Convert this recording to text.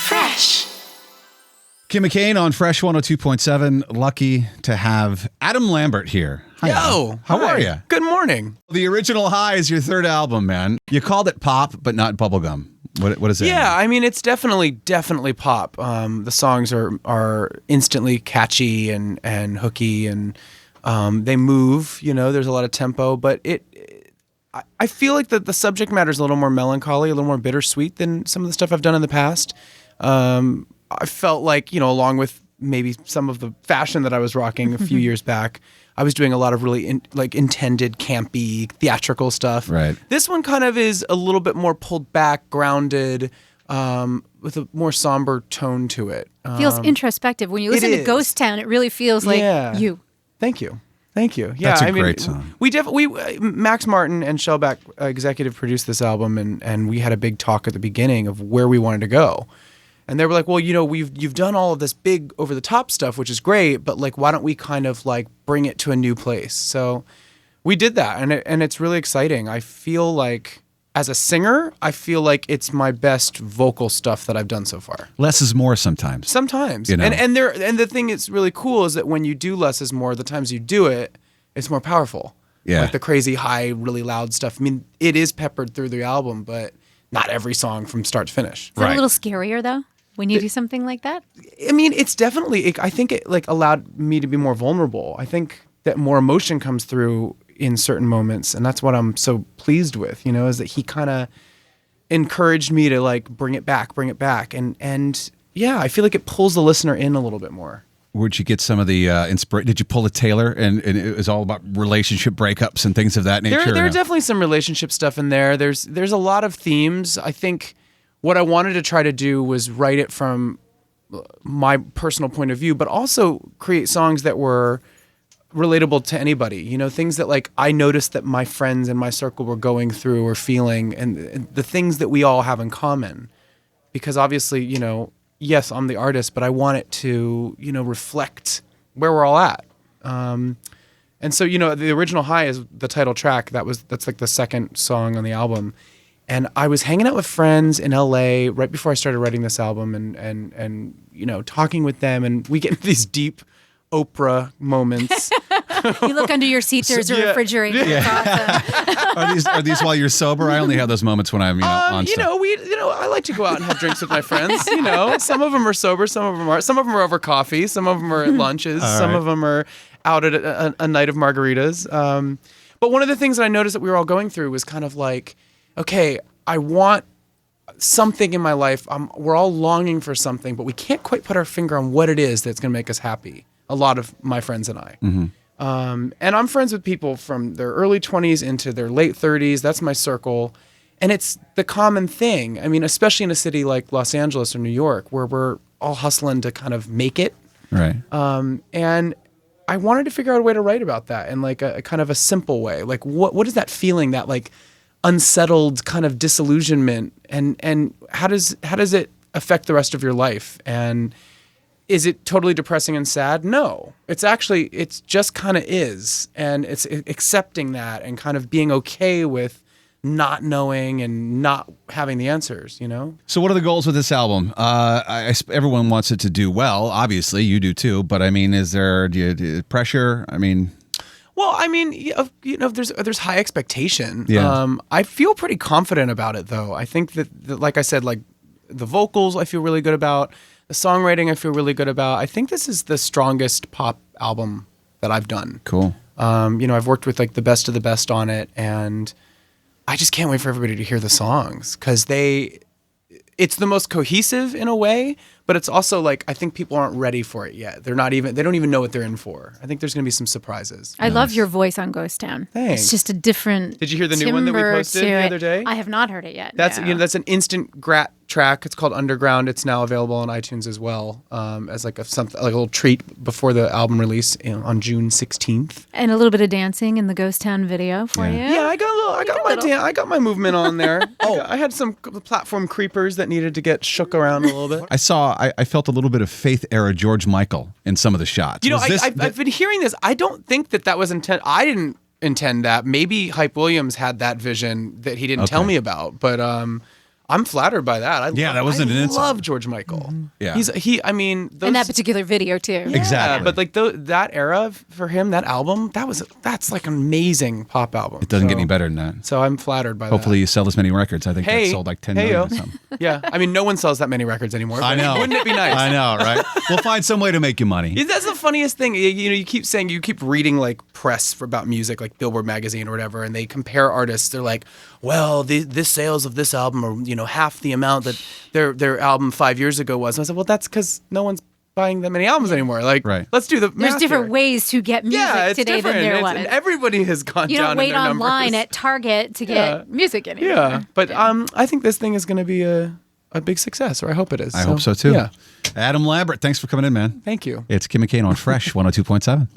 Fresh. Kim McCain on Fresh 102.7. Lucky to have Adam Lambert here. Hi, Yo, Adam. How are you? Good morning. The Original High is your third album, man. You called it pop, but not bubblegum. What is that? Yeah, I mean, it's definitely pop. The songs are instantly catchy and hooky, and they move. You know, there's a lot of tempo, but I feel like the subject matter is a little more melancholy, a little more bittersweet than some of the stuff I've done in the past. I felt like, you know, along with maybe some of the fashion that I was rocking a few years back, I was doing a lot of really intended, campy, theatrical stuff. Right. This one kind of is a little bit more pulled back, grounded, with a more somber tone to it. Feels introspective. When you listen to Ghost Town, it really feels like you. Thank you. Yeah, That's a great song. We Max Martin and Shellback executive produced this album, and we had a big talk at the beginning of where we wanted to go. And they were like, well, you know, you've done all of this big over the top stuff, which is great, but like, why don't we kind of like bring it to a new place? So we did that, and it's really exciting. I feel like as a singer, I feel like it's my best vocal stuff that I've done so far. Less is more sometimes. Sometimes, you know? and the thing that's really cool is that when you do less is more, the times you do it, it's more powerful. Yeah, like the crazy high, really loud stuff. I mean, it is peppered through the album, but not every song from start to finish. Is it a little scarier though? When you do something like that? I mean, it's definitely, I think it like allowed me to be more vulnerable. I think that more emotion comes through in certain moments, and that's what I'm so pleased with, you know, is that he kind of encouraged me to like bring it back. And yeah, I feel like it pulls the listener in a little bit more. Where'd you get some of the inspiration? Did you pull a Taylor and it was all about relationship breakups and things of that nature? There are definitely some relationship stuff in there. There's a lot of themes. I think what I wanted to try to do was write it from my personal point of view, but also create songs that were relatable to anybody. You know, things that like I noticed that my friends in my circle were going through or feeling, and the things that we all have in common. Because obviously, you know, yes, I'm the artist, but I want it to, you know, reflect where we're all at. And so, you know, the Original High is the title track. That's like the second song on the album. And I was hanging out with friends in LA right before I started writing this album, and you know, talking with them, and we get into these deep Oprah moments. You look under your seat, there's a refrigerator. Yeah. Are these while you're sober? I only have those moments when I'm on stuff. I like to go out and have drinks with my friends. You know, some of them are sober, some of them are over coffee, some of them are at lunches, some of them are out at a night of margaritas. But one of the things that I noticed that we were all going through was kind of like, okay, I want something in my life. We're all longing for something, but we can't quite put our finger on what it is that's going to make us happy. A lot of my friends and I. Mm-hmm. And I'm friends with people from their early 20s into their late 30s. That's my circle. And it's the common thing. I mean, especially in a city like Los Angeles or New York, where we're all hustling to kind of make it. Right. And I wanted to figure out a way to write about that in like a kind of a simple way. Like, what is that feeling, that like unsettled kind of disillusionment, and how does it affect the rest of your life? And is it totally depressing and sad? No, it's just kind of is, and it's accepting that and kind of being okay with not knowing and not having the answers, you know? So what are the goals with this album? Everyone wants it to do well, obviously you do too, but I mean, is there pressure? I mean... Well, I mean, you know, there's high expectation. Yeah. I feel pretty confident about it, though. I think that, like I said, like the vocals, I feel really good about. The songwriting, I feel really good about. I think this is the strongest pop album that I've done. Cool. You know, I've worked with like the best of the best on it, and I just can't wait for everybody to hear the songs, because it's the most cohesive in a way, but it's also like, I think people aren't ready for it yet. They don't even know what they're in for. I think there's going to be some surprises. I love your voice on Ghost Town. Thanks. It's just a different. Did you hear the new one that we posted the other day? I have not heard it yet. That's no. You know, that's an instant grat track. It's called Underground. It's now available on iTunes as well, as like a little treat before the album release on June 16th. And a little bit of dancing in the Ghost Town video for you. Yeah, I got my movement on there. I had some platform creepers that needed to get shook around a little bit. I felt a little bit of Faith era George Michael in some of the shots. You know, I've been hearing this. I don't think that was intent. I didn't intend that. Maybe Hype Williams had that vision that he didn't tell me about, but I'm flattered by that. That wasn't an insult. I love George Michael. Yeah. I mean, in that particular video too. Yeah, Exactly. but like that era for him, that album, that's like an amazing pop album. It doesn't get any better than that. So I'm flattered by Hopefully that. you sell as many records. I think that sold like 10 million or yo. something. Yeah, I mean, no one sells that many records anymore. I know. Wouldn't it be nice? I know, right? We'll find some way to make you money. That's the funniest thing. You keep saying, you keep reading like press about music, like Billboard magazine or whatever, and they compare artists. They're like, well, this sales of this album are half the amount that their album 5 years ago was. And I said, well, that's because no one's buying that many albums anymore. Like, let's do the math There's different here. ways to get music today different. than there was. And everybody has gone You down don't wait in their online numbers. at Target to get music anymore. Yeah, but I think this thing is going to be a big success, or I hope it is. I hope so too. Yeah. Adam Lambert, thanks for coming in, man. Thank you. It's Kim McCain on Fresh 102.7.